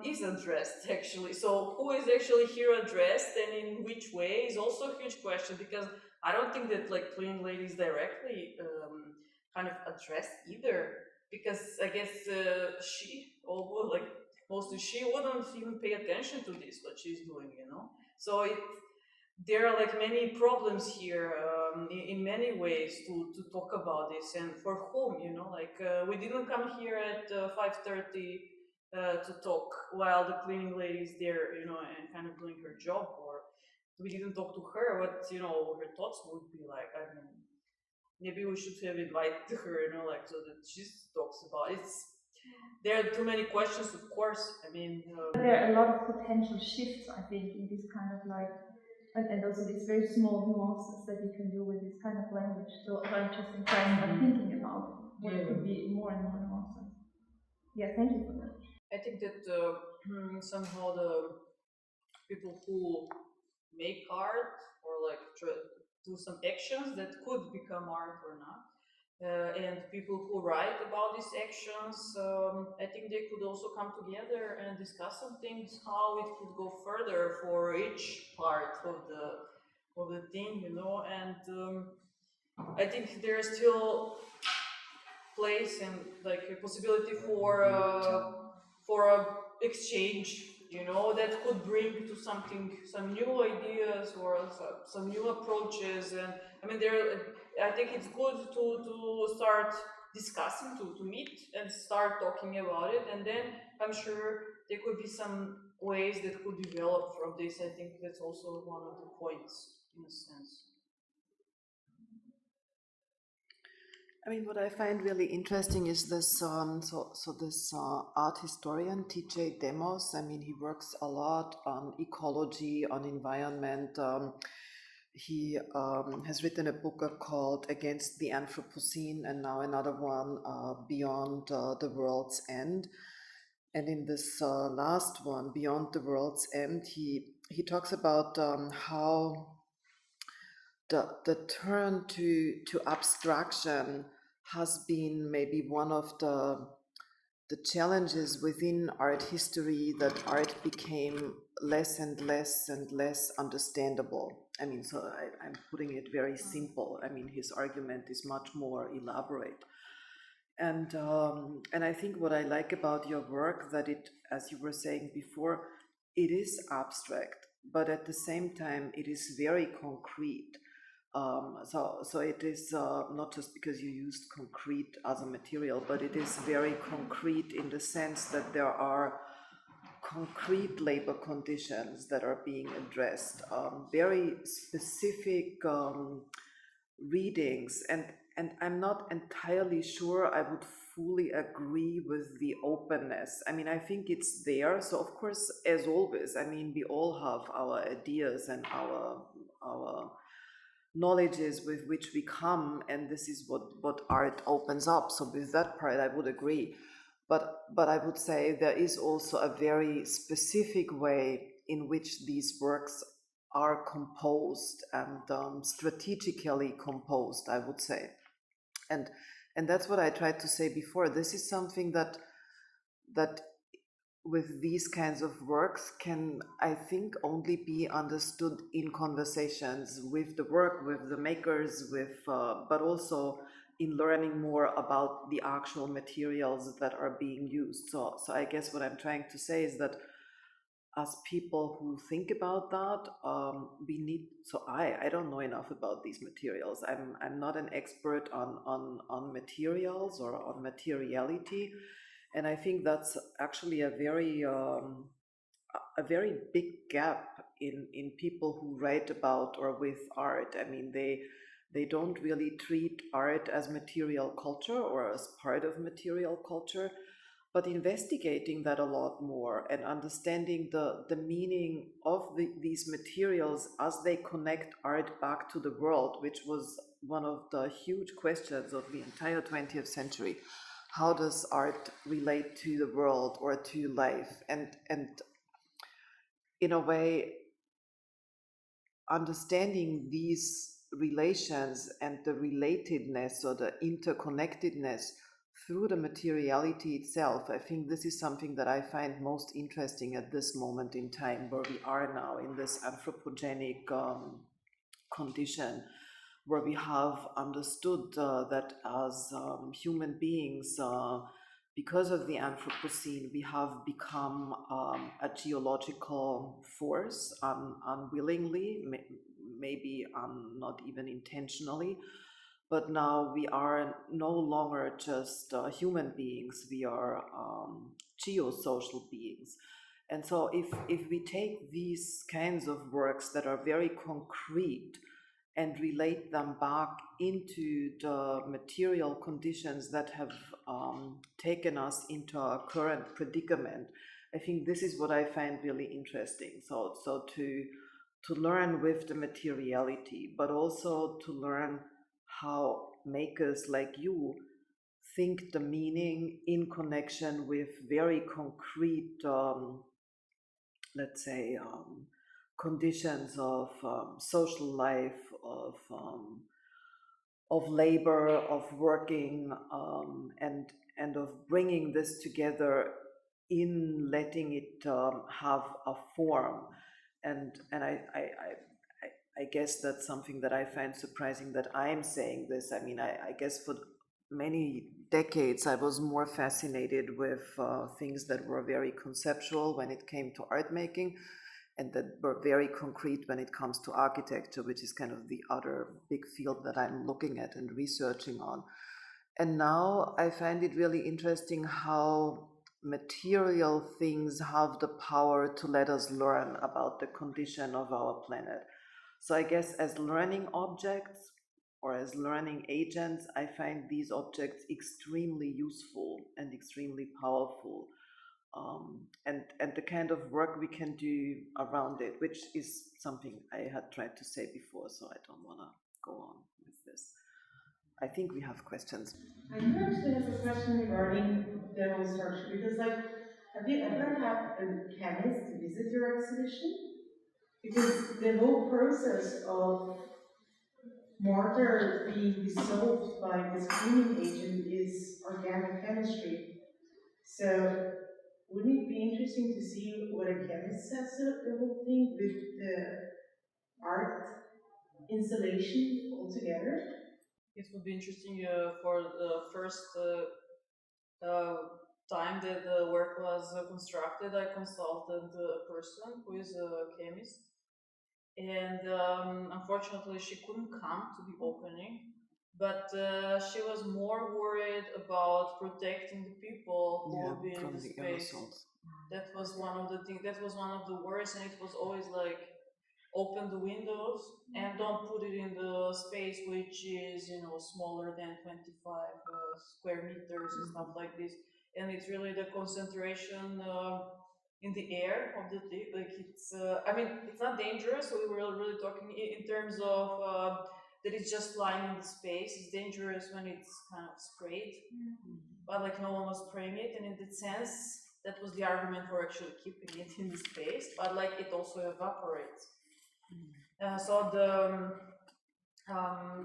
is addressed actually. So who is actually here addressed, and in which way, is also a huge question, because I don't think that like cleaning ladies directly kind of addressed either, because I guess mostly she wouldn't even pay attention to this, what she's doing, you know. So there are like many problems here in many ways to talk about this, and for whom, you know, like we didn't come here at 5:30 to talk while the cleaning lady is there, you know, and kind of doing her job, or we didn't talk to her what, you know, her thoughts would be like. I mean, maybe we should have invited her, you know, like so that she talks about it. There are too many questions, of course. I mean, there are a lot of potential shifts, I think, in this kind of like, and also these very small nuances that you can do with this kind of language. So I'm just thinking about what could be more and more nuances. Yeah, thank you for that. I think that somehow the people who make art, or like do some actions that could become art or not, and people who write about these actions, I think they could also come together and discuss some things, how it could go further for each part of the thing, you know. And I think there is still place and like a possibility for a exchange, you know, that could bring to some new ideas or some new approaches. And I mean, I think it's good to start discussing, to meet and start talking about it, and then I'm sure there could be some ways that could develop from this. I think that's also one of the points, in a sense. I mean, what I find really interesting is this, this art historian, T.J. Demos. I mean, he works a lot on ecology, on environment. He has written a book called Against the Anthropocene, and now another one, Beyond the World's End. And in this last one, Beyond the World's End, he talks about how the turn to abstraction has been maybe one of the challenges within art history, that art became less and less and less understandable. I mean, so I'm putting it very simple. I mean, his argument is much more elaborate. And I think what I like about your work, that it, as you were saying before, it is abstract, but at the same time, it is very concrete. So it is not just because you used concrete as a material, but it is very concrete in the sense that there are concrete labor conditions that are being addressed, very specific readings, and I'm not entirely sure I would fully agree with the openness. I mean, I think it's there. So of course, as always, I mean, we all have our ideas and our knowledges with which we come, and this is what art opens up. So with that part, I would agree. But I would say there is also a very specific way in which these works are composed, and strategically composed, I would say. And that's what I tried to say before. This is something that with these kinds of works can, I think, only be understood in conversations with the work, with the makers, but also in learning more about the actual materials that are being used. So I guess what I'm trying to say is that as people who think about that, we need. So I don't know enough about these materials. I'm not an expert on materials or on materiality. And I think that's actually a very big gap in people who write about or with art. I mean, they don't really treat art as material culture or as part of material culture, but investigating that a lot more and understanding the meaning of these materials as they connect art back to the world, which was one of the huge questions of the entire 20th century. How does art relate to the world or to life? And in a way, understanding these relations and the relatedness or the interconnectedness through the materiality itself, I think this is something that I find most interesting at this moment in time, where we are now in this anthropogenic condition, where we have understood that as human beings, because of the Anthropocene, we have become a geological force unwillingly, maybe not even intentionally. But now we are no longer just human beings, we are geosocial beings. And so if we take these kinds of works that are very concrete and relate them back into the material conditions that have taken us into our current predicament, I think this is what I find really interesting. So to learn with the materiality, but also to learn how makers like you think the meaning in connection with very concrete, let's say, conditions of social life, of labor, of working, and of bringing this together in letting it have a form. And I guess that's something that I find surprising, that I'm saying this. I mean, I guess for many decades I was more fascinated with things that were very conceptual when it came to art making, and that were very concrete when it comes to architecture, which is kind of the other big field that I'm looking at and researching on. And now I find it really interesting how material things have the power to let us learn about the condition of our planet. So I guess as learning objects or as learning agents, I find these objects extremely useful and extremely powerful. And the kind of work we can do around it, which is something I had tried to say before, so I don't want to go on with this. I think we have questions. I do actually have a question regarding demo structure, because Have you ever had a chemist visit your exhibition? Because the whole process of mortar being dissolved by this cleaning agent is organic chemistry. So wouldn't it be interesting to see what a chemist says of the whole thing with the art installation altogether? It would be interesting for the first time that the work was constructed. I consulted a person who is a chemist, and unfortunately she couldn't come to the opening, but she was more worried about protecting the people who would be in the space. That was one of the things, that was one of the worries, and it was always like, open the windows and don't put it in the space which is, you know, smaller than 25 square meters and stuff like this. And it's really the concentration in the air of the thing. Like it's, I mean, it's not dangerous. We were really talking in terms of that it's just lying in the space. It's dangerous when it's kind of sprayed, but like no one was spraying it, and in that sense, that was the argument for actually keeping it in the space. But like it also evaporates. So the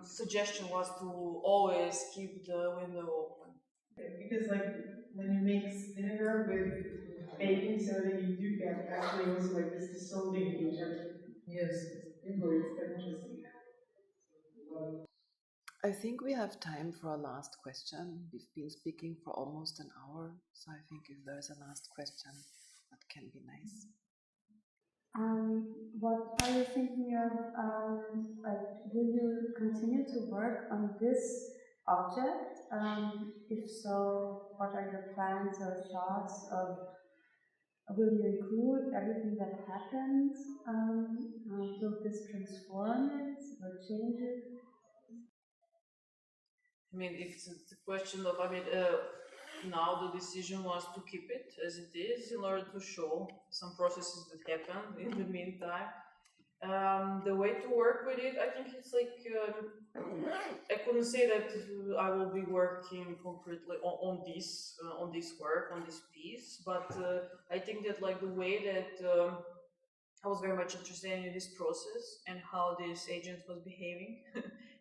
suggestion was to always keep the window open. Because like when you mix vinegar with baking soda, you do get actually also like this dissolving agent. Yes. It's quite interesting. I think we have time for a last question. We've been speaking for almost an hour, so I think if there's a last question, that can be nice. What are you thinking of, like, will you continue to work on this object? If so, what are your plans or thoughts of, will you include everything that happens? Will this transform it or change it? I mean, it's a question of, I mean, now the decision was to keep it as it is in order to show some processes that happened in the meantime. The way to work with it, I think it's like, I couldn't say that I will be working concretely on this work, on this piece, but I think that like the way that I was very much interested in this process and how this agent was behaving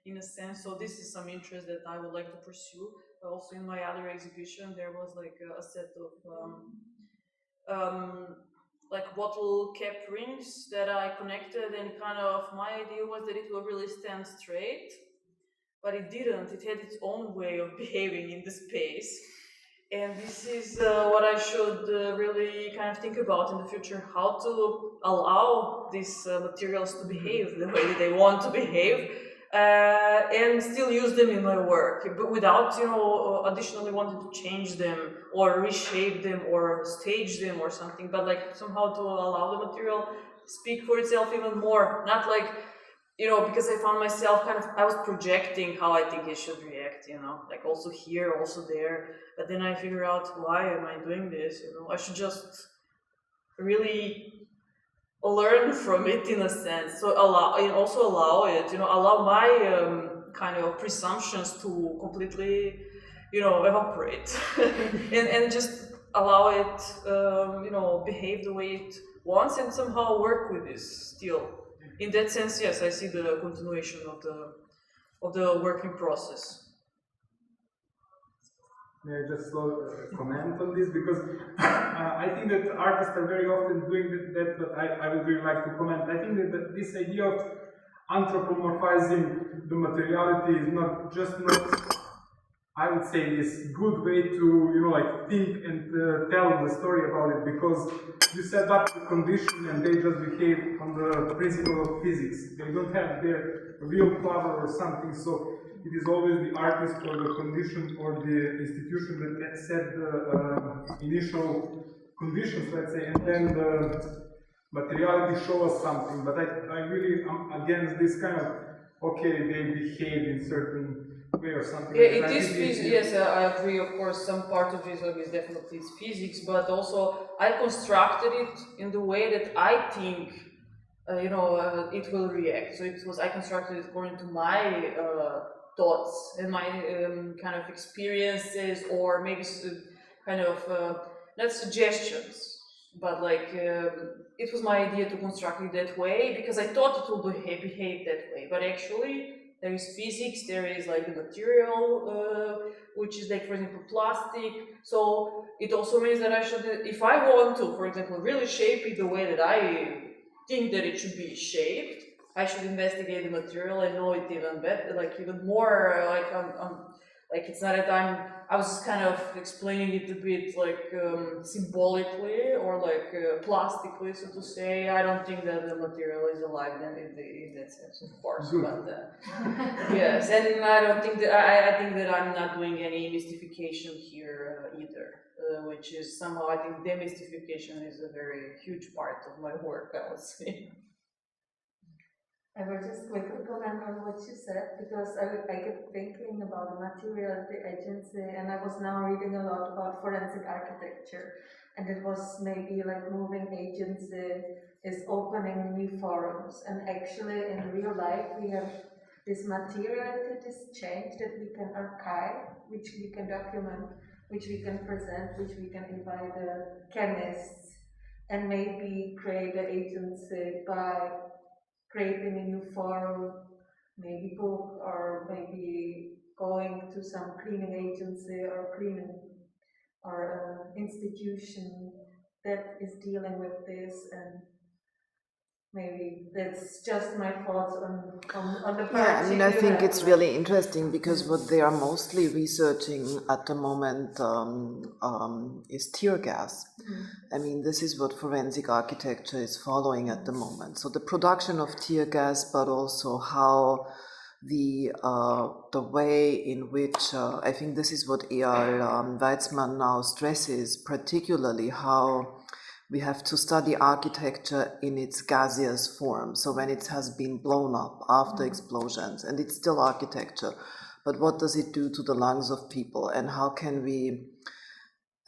in a sense. So this is some interest that I would like to pursue. But also in my other exhibition, there was like a set of like bottle cap rings that I connected, and kind of my idea was that it will really stand straight, but it didn't. It had its own way of behaving in the space. And this is what I should really kind of think about in the future, how to allow these materials to behave the way that they want to behave, and still use them in my work, but without, you know, additionally wanting to change them or reshape them or stage them or something, but like somehow to allow the material speak for itself even more, not like, you know, because I found myself kind of, I was projecting how I think it should react, you know, like also here, also there, but then I figure out, why am I doing this, you know, I should just really learn from it in a sense, so allow, and also allow it, you know, allow my kind of presumptions to completely, you know, evaporate, and just allow it, you know, behave the way it wants, and somehow work with this still. In that sense, yes, I see the continuation of the working process. May I just comment on this, because I think that artists are very often doing that, but I would really like to comment. I think that this idea of anthropomorphizing the materiality is not, I would say, this good way to, you know, like think and tell the story about it, because you set up the condition and they just behave on the principle of physics. They don't have their real power or something, so it is always the artist or the condition or the institution that set the initial conditions, let's say, and then the materiality shows us something. But I really am against this kind of, okay, they behave in certain way or something. Yeah, it is physics. Yes, I agree. Of course, some part of it is definitely physics, but also I constructed it in the way that I think, you know, it will react. So I constructed it according to my thoughts and my kind of experiences, or maybe kind of not suggestions, but like it was my idea to construct it that way because I thought it would behave that way. But actually, there is physics, there is like the material, which is like, for example, plastic. So it also means that I should, if I want to, for example, really shape it the way that I think that it should be shaped, I should investigate the material and know it even better, like even more. Like it's not that I was kind of explaining it a bit like symbolically or like plastically, so to say. I don't think that the material is alive then in that sense, of course. But yes, and I don't think that I think that I'm not doing any mystification here either, which is somehow I think demystification is a very huge part of my work, I would say. I will just quickly comment on what you said because I kept thinking about the material, the agency, and I was now reading a lot about forensic architecture, and it was maybe like moving agency is opening new forums, and actually in real life we have this materiality, this change that we can archive, which we can document, which we can present, which we can invite the chemists, and maybe create an agency by creating a new forum, maybe book, or maybe going to some cleaning agency or cleaning or institution that is dealing with this, and maybe that's just my thoughts on the part. Yeah, I mean, I think it's really interesting because what they are mostly researching at the moment is tear gas. I mean, this is what forensic architecture is following at the moment. So the production of tear gas, but also how the way in which I think this is what E.R. Weizmann now stresses, particularly how we have to study architecture in its gaseous form. So when it has been blown up after explosions, and it's still architecture, but what does it do to the lungs of people, and how can we?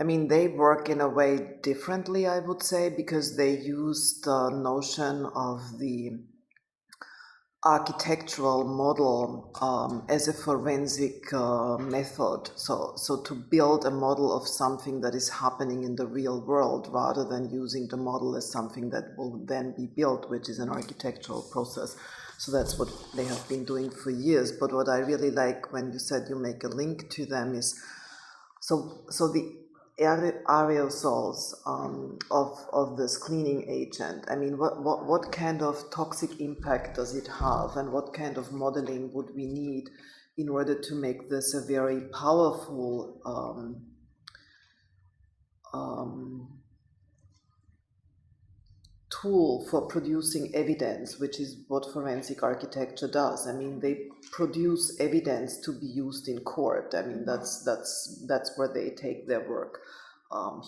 I mean, they work in a way differently, I would say, because they use the notion of the architectural model as a forensic method. So to build a model of something that is happening in the real world rather than using the model as something that will then be built, which is an architectural process. So that's what they have been doing for years. But what I really like when you said you make a link to them is, so the aerosols of this cleaning agent. I mean, what kind of toxic impact does it have, and what kind of modeling would we need in order to make this a very powerful tool for producing evidence, which is what forensic architecture does. I mean, they produce evidence to be used in court. I mean, that's where they take their work.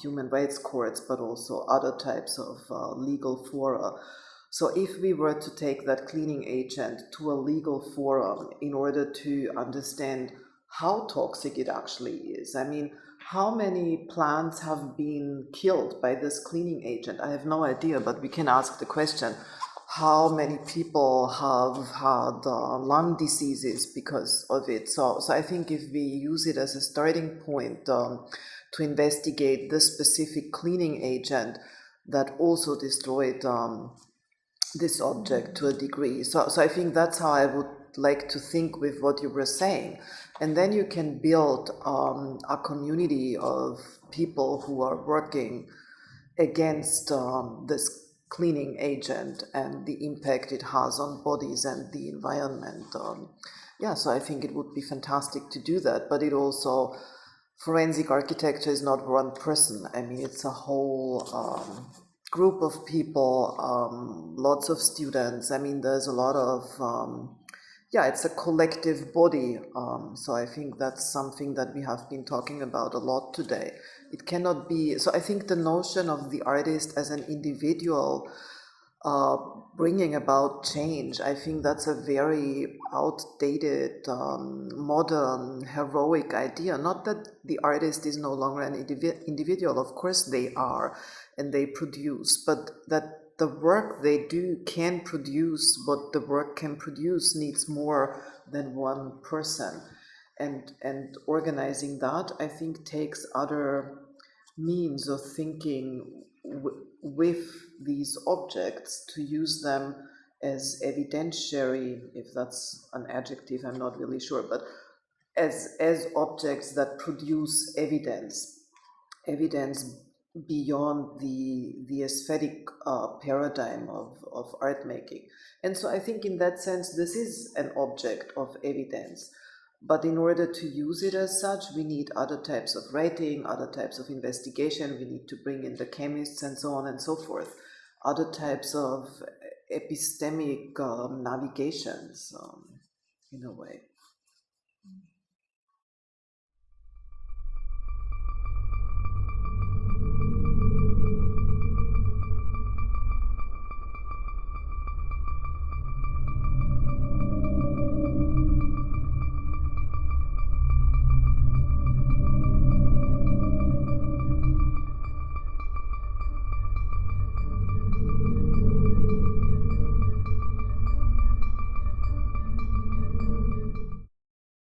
Human rights courts, but also other types of legal fora. So if we were to take that cleaning agent to a legal forum in order to understand how toxic it actually is, I mean, how many plants have been killed by this cleaning agent? I have no idea, but we can ask the question, how many people have had lung diseases because of it? So I think if we use it as a starting point to investigate this specific cleaning agent that also destroyed this object to a degree. So I think that's how I would like to think with what you were saying. And then you can build a community of people who are working against this cleaning agent and the impact it has on bodies and the environment. So I think it would be fantastic to do that, but it also, forensic architecture is not one person. I mean, it's a whole group of people, lots of students. I mean, there's a lot of, it's a collective body. So I think that's something that we have been talking about a lot today. It cannot be, so I think the notion of the artist as an individual bringing about change, I think that's a very outdated, modern, heroic idea. Not that the artist is no longer an individual, of course they are, and they produce, but that the work they do can produce what the work can produce needs more than one person. And organizing that, I think, takes other means of thinking with these objects, to use them as evidentiary, if that's an adjective, I'm not really sure, but as objects that produce evidence beyond the aesthetic paradigm of art making. And so I think in that sense, this is an object of evidence. But in order to use it as such, we need other types of writing, other types of investigation, we need to bring in the chemists and so on and so forth, other types of epistemic navigations, in a way.